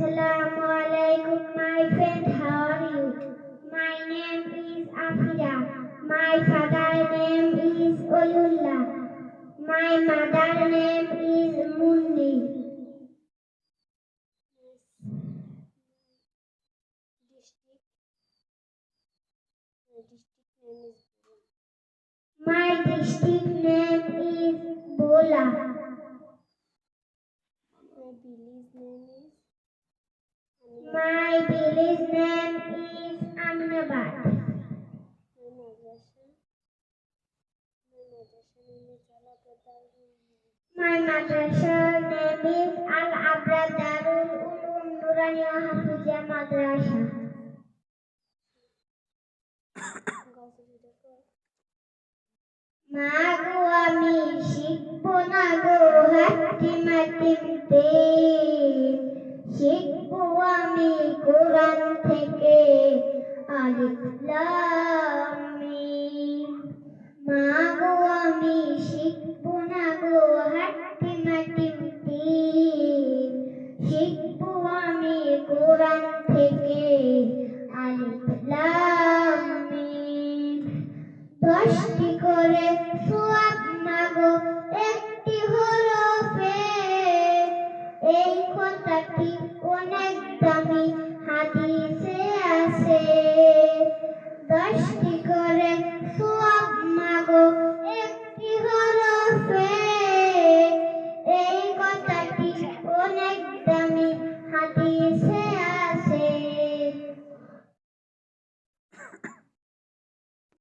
Assalamu alaikum, my friend. How are you? My name is Afida. My father name is Olullah. My mother name is Munni. My district name is Bola. My village name is Aminabad. My madrasa name is Al Abrar Darul Ulum Nuraniya Hafizia Madrasa. মাগো আমি শিখব না গো হাতিমাতিমতে, শিখব আমি কোরআন থেকে আলিফ লাম মিম। মাগো আমি শিখব না গো হাতিমাতিমতে, শিখব আমি কোরআন থেকে আলিফ লাম মিম। 10টি করে সওয়াব মাগো একটি হরফে, এই কথাটি অনেক দামি হাদিসে আছে। 10টি করে সওয়াব মাগো